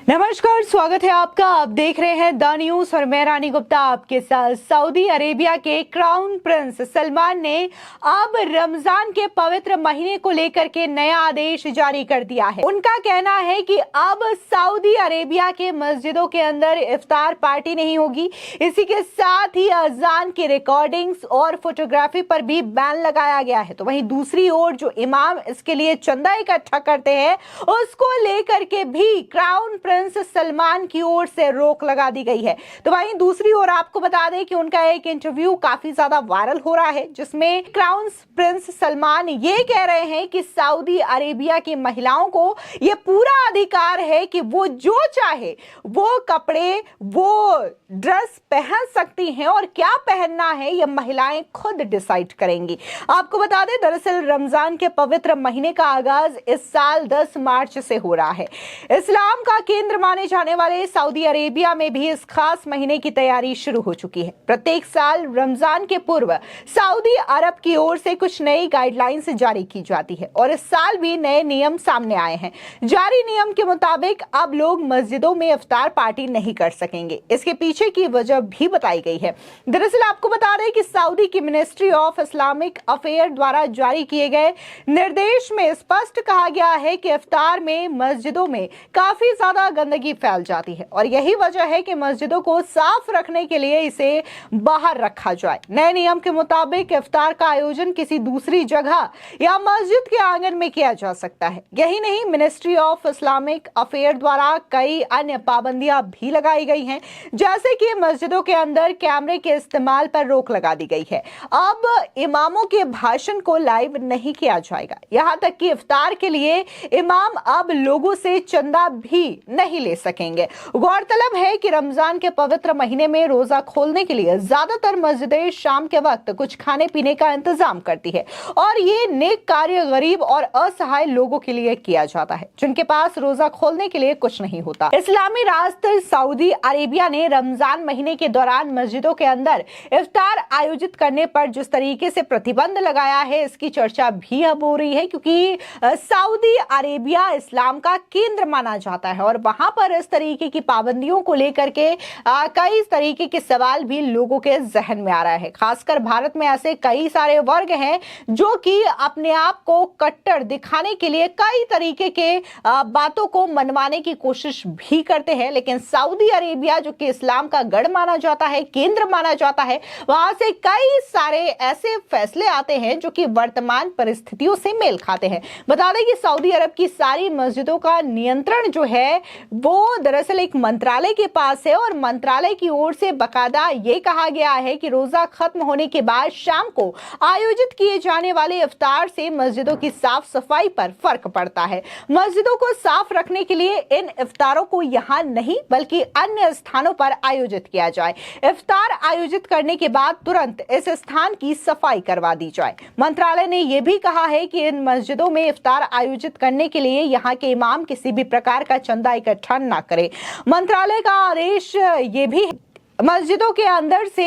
नमस्कार, स्वागत है आपका। आप देख रहे हैं द न्यूज और मैं रानी गुप्ता आपके साथ। सऊदी अरेबिया के क्राउन प्रिंस सलमान ने अब रमजान के पवित्र महीने को लेकर के नया आदेश जारी कर दिया है। उनका कहना है कि अब सऊदी अरेबिया के मस्जिदों के अंदर इफ्तार पार्टी नहीं होगी। इसी के साथ ही अजान की रिकॉर्डिंग्स और फोटोग्राफी पर भी बैन लगाया गया है। तो वहीं दूसरी ओर जो इमाम इसके लिए चंदा इकट्ठा करते हैं उसको लेकर के भी क्राउन प्रिंस सलमान की ओर से रोक लगा दी गई है। तो वहीं दूसरी ओर आपको बता दें कि उनका एक इंटरव्यू काफी ज्यादा वायरल हो रहा है, जिसमें क्राउन प्रिंस सलमान ये कह रहे हैं कि सऊदी अरेबिया की महिलाओं को ये पूरा अधिकार है कि वो जो चाहे वो कपड़े, वो ड्रेस पहन सकती हैं और क्या पहनना है ये महिलाएं खुद डिसाइड करेंगी। आपको बता दें, दरअसल रमजान के पवित्र महीने का आगाज इस साल 10 मार्च से हो रहा है। इस्लाम का केंद्र माने जाने वाले सऊदी अरेबिया में भी इस खास महीने की तैयारी शुरू हो चुकी है। प्रत्येक साल रमजान के पूर्व सऊदी अरब की ओर से कुछ नई गाइडलाइंस जारी की जाती है और इस साल भी नए नियम सामने आए हैं। जारी नियम के मुताबिक अब लोग मस्जिदों में इफ्तार पार्टी नहीं कर सकेंगे। इसके पीछे की वजह भी बताई गई है। दरअसल आपको बता दें कि सऊदी की मिनिस्ट्री ऑफ इस्लामिक अफेयर द्वारा जारी किए गए निर्देश में स्पष्ट कहा गया है कि इफ्तार में मस्जिदों में काफी ज्यादा गंदगी फैल जाती है और यही वजह है कि मस्जिदों को साफ रखने के लिए इसे बाहर रखा जाए। नए नियम के मुताबिक इफ्तार का आयोजन किसी दूसरी जगह या मस्जिद के आंगन में किया जा सकता है। यही नहीं, मिनिस्ट्री ऑफ इस्लामिक अफेयर द्वारा कई अन्य पाबंदियां भी लगाई गई हैं, जैसे कि मस्जिदों के अंदर कैमरे के इस्तेमाल पर रोक लगा दी गई है। अब इमामों के भाषण को लाइव नहीं किया जाएगा। यहां तक कि इफ्तार के लिए इमाम अब लोगों से चंदा भी नहीं ले सकेंगे। गौरतलब है कि रमजान के पवित्र महीने में रोजा खोलने के लिए ज्यादातर मस्जिदें शाम के वक्त कुछ खाने पीने का इंतजाम करती है और ये नेक कार्य गरीब और असहाय लोगों के लिए किया जाता है, जिनके पास रोजा खोलने के लिए कुछ नहीं होता। इस्लामी राष्ट्र सऊदी अरेबिया ने रमजान महीने के दौरान मस्जिदों के अंदर इफ्तार आयोजित करने पर जिस तरीके से प्रतिबंध लगाया है, इसकी चर्चा भी अब हो रही है, क्योंकि सऊदी अरेबिया इस्लाम का केंद्र माना जाता है और वहां पर इस तरीके की पाबंदियों को लेकर के कई तरीके के सवाल भी लोगों के जहन में आ रहा है। खासकर भारत में ऐसे कई सारे वर्ग हैं जो कि अपने आप को कट्टर दिखाने के लिए कई तरीके के बातों को मनवाने की कोशिश भी करते हैं, लेकिन सऊदी अरेबिया जो कि इस्लाम का गढ़ माना जाता है, केंद्र माना जाता है, वहां से कई सारे ऐसे फैसले आते हैं जो कि वर्तमान परिस्थितियों से मेल खाते हैं। बता दें कि सऊदी अरब की सारी मस्जिदों का नियंत्रण जो है वो दरअसल एक मंत्रालय के पास है और मंत्रालय की ओर से बकायदा ये कहा गया है कि रोजा खत्म होने के बाद शाम को आयोजित किए जाने वाले इफ्तार से मस्जिदों की साफ सफाई पर फर्क पड़ता है। मस्जिदों को साफ रखने के लिए इन इफ्तारों को यहां नहीं बल्कि अन्य स्थानों पर आयोजित किया जाए। इफ्तार आयोजित करने के बाद तुरंत इस स्थान की सफाई करवा दी जाए। मंत्रालय ने यह भी कहा है कि इन मस्जिदों में इफ्तार आयोजित करने के लिए यहां के इमाम किसी भी प्रकार का चंदा इकट्ठा ना करें। मंत्रालय का आदेश ये भी मस्जिदों के अंदर से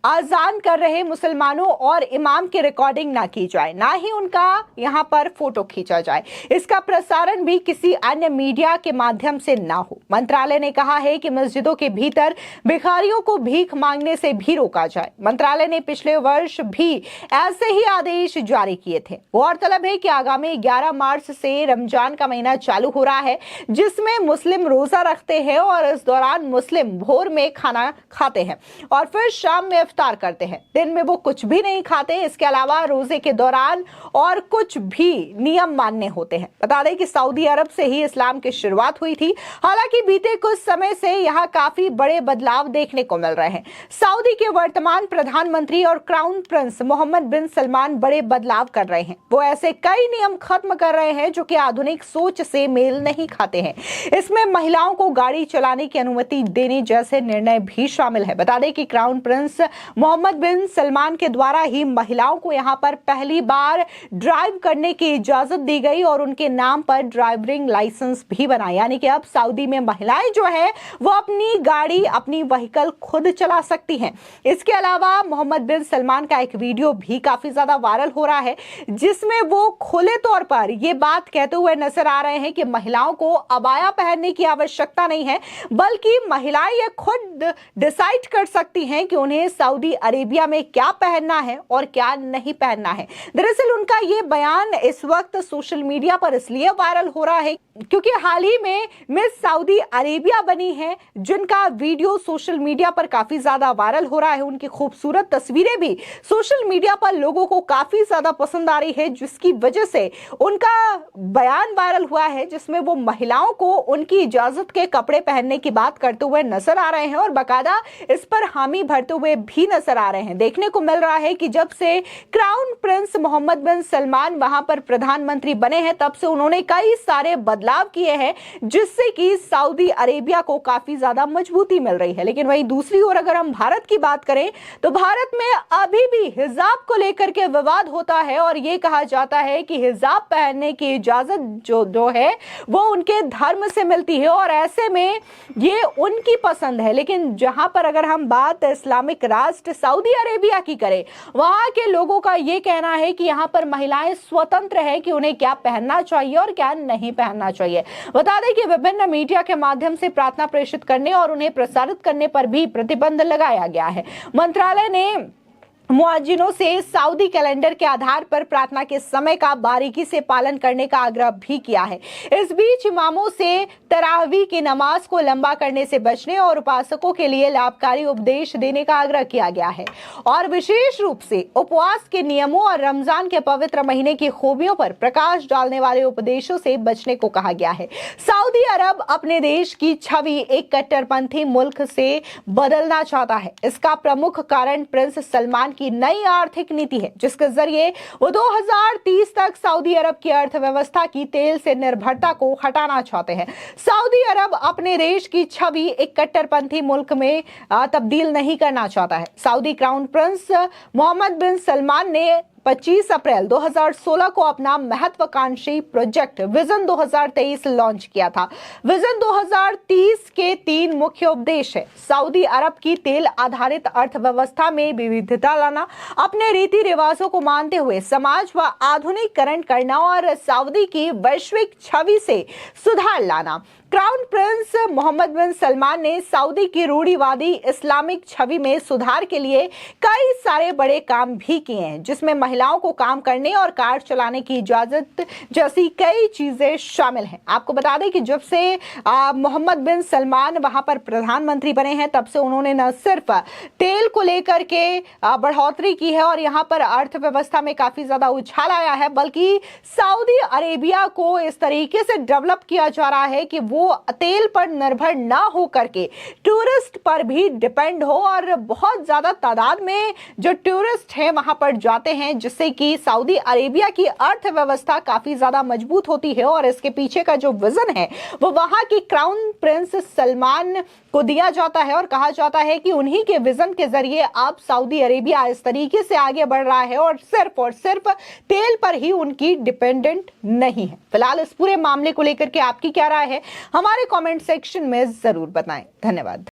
अजान कर रहे मुसलमानों और इमाम की रिकॉर्डिंग ना की जाए, ना ही उनका यहां पर फोटो खींचा जाए। इसका प्रसारण भी किसी अन्य मीडिया के माध्यम से ना हो। मंत्रालय ने कहा है कि मस्जिदों के भीतर भिखारियों को भीख मांगने से भी रोका जाए। मंत्रालय ने पिछले वर्ष भी ऐसे ही आदेश जारी किए थे। गौरतलब है कि आगामी 11 मार्च से रमजान का महीना चालू हो रहा है, जिसमें मुस्लिम रोजा रखते हैं और इस दौरान मुस्लिम भोर में खाना खाते हैं और फिर शाम में इफ्तार करते हैं। दिन में वो कुछ भी नहीं खाते। इसके अलावा रोजे के दौरान और कुछ भी नियम मानने होते हैं। बता दें कि सऊदी अरब से ही इस्लाम की शुरुआत हुई थी। हालांकि बीते कुछ समय से यहाँ काफी बड़े बदलाव देखने को मिल रहे हैं। सऊदी के वर्तमान प्रधानमंत्री और क्राउन प्रिंस मोहम्मद बिन सलमान बड़े बदलाव कर रहे हैं। वो ऐसे कई नियम खत्म कर रहे हैं जो कि आधुनिक सोच से मेल नहीं खाते हैं। इसमें महिलाओं को गाड़ी चलाने की अनुमति देने जैसे निर्णय भी शामिल है। बता दें कि क्राउन प्रिंस मोहम्मद बिन सलमान के द्वारा ही महिलाओं को यहां पर पहली बार ड्राइव करने की इजाजत दी गई और उनके नाम पर ड्राइविंग लाइसेंस भी बना, यानी कि अब सऊदी में महिलाएं जो है वो अपनी गाड़ी, अपनी व्हीकल खुद चला सकती हैं। इसके अलावा मोहम्मद बिन सलमान का एक वीडियो भी काफी ज्यादा वायरल हो रहा है, जिसमें वो खुले तौर पर ये बात कहते हुए नजर आ रहे हैं कि महिलाओं को अबाया पहनने की आवश्यकता नहीं है, बल्कि महिलाएं ये खुद डिसाइड कर सकती हैं कि उन्हें सऊदी अरेबिया में क्या पहनना है और क्या नहीं पहनना है। दरअसल उनका ये बयान इस वक्त सोशल मीडिया पर इसलिए वायरल हो रहा है क्योंकि हाल ही में मिस सऊदी अरेबिया बनी है, जिनका वीडियो सोशल मीडिया पर काफी ज्यादा वायरल हो रहा है। उनकी खूबसूरत तस्वीरें भी सोशल मीडिया पर लोगों को काफी ज्यादा पसंद आ रही है, जिसकी वजह से उनका बयान वायरल हुआ है, जिसमें वो महिलाओं को उनकी इजाजत के कपड़े पहनने की बात करते हुए नजर आ रहे हैं और बाकायदा इस पर हामी भरते हुए भी नजर आ रहे हैं। देखने को मिल रहा है कि जब से क्राउन प्रिंस मोहम्मद बिन सलमान वहां पर प्रधानमंत्री बने हैं, तब से उन्होंने कई सारे बदलाव किए हैं, जिससे कि सऊदी अरेबिया को काफी ज्यादा मजबूती मिल रही है। लेकिन वहीं दूसरी ओर अगर हम भारत की बात करें तो भारत में अभी भी हिजाब को लेकर के विवाद होता है और ये कहा जाता है कि हिजाब पहनने की इजाजत जो है वो उनके धर्म से मिलती है और ऐसे में ये उनकी पसंद है। लेकिन जहां पर अगर हम बात इस्लामिक राष्ट्र सऊदी अरेबिया की करें, वहां के लोगों का ये कहना है कि यहां पर महिलाएं स्वतंत्र है कि उन्हें क्या पहनना चाहिए और क्या नहीं पहनना चाहिए। बता दें कि विभिन्न मीडिया के माध्यम से प्रार्थना प्रेषित करने और उन्हें प्रसारित करने पर भी प्रतिबंध लगाया गया है। मंत्रालय ने मुआजिनों से सऊदी कैलेंडर के आधार पर प्रार्थना के समय का बारीकी से पालन करने का आग्रह भी किया है। इस बीच इमामों से तरावी की नमाज को लंबा करने से बचने और उपासकों के लिए लाभकारी उपदेश देने का आग्रह किया गया है और विशेष रूप से उपवास के नियमों और रमजान के पवित्र महीने की खूबियों पर प्रकाश डालने वाले उपदेशों से बचने को कहा गया है। सऊदी अरब अपने देश की छवि एक कट्टरपंथी मुल्क से बदलना चाहता है। इसका प्रमुख कारण प्रिंस सलमान की नई आर्थिक नीति है, जिसके जरिए वो 2030 तक सऊदी अरब की अर्थव्यवस्था की तेल से निर्भरता को हटाना चाहते हैं। सऊदी अरब अपने देश की छवि एक कट्टरपंथी मुल्क में तब्दील नहीं करना चाहता है। सऊदी क्राउन प्रिंस मोहम्मद बिन सलमान ने 25 अप्रैल 2016 को अपना महत्वाकांक्षी प्रोजेक्ट विजन 2023 लॉन्च किया था। विजन 2030 के 3 मुख्य उद्देश्य है। सऊदी अरब की तेल आधारित अर्थव्यवस्था में विविधता लाना, अपने रीति रिवाजों को मानते हुए समाज व आधुनिकीकरण करना और सऊदी की वैश्विक छवि से सुधार लाना। क्राउन प्रिंस मोहम्मद बिन सलमान ने सऊदी की रूढ़िवादी इस्लामिक छवि में सुधार के लिए कई सारे बड़े काम भी किए हैं, जिसमें महिलाओं को काम करने और कार चलाने की इजाजत जैसी कई चीजें शामिल हैं। आपको बता दें कि जब से मोहम्मद बिन सलमान वहां पर प्रधानमंत्री बने हैं, तब से उन्होंने न सिर्फ तेल को लेकर के बढ़ोतरी की है और यहाँ पर अर्थव्यवस्था में काफी ज्यादा उछाल आया है, बल्कि सऊदी अरेबिया को इस तरीके से डेवलप किया जा रहा है कि वो तेल पर निर्भर ना हो करके टूरिस्ट पर भी डिपेंड हो और बहुत ज्यादा तादाद में जो टूरिस्ट हैं वहां पर जाते हैं, जिससे कि सऊदी अरेबिया की अर्थव्यवस्था काफी ज्यादा मजबूत होती है। और इसके पीछे का जो विजन है वो वहां की क्राउन प्रिंस सलमान को दिया जाता है और कहा जाता है कि उन्हीं के विजन के जरिए अब सऊदी अरेबिया इस तरीके से आगे बढ़ रहा है और सिर्फ तेल पर ही उनकी डिपेंडेंट नहीं है। फिलहाल इस पूरे मामले को लेकर के आपकी क्या राय है, हमारे कमेंट सेक्शन में जरूर बताएं। धन्यवाद।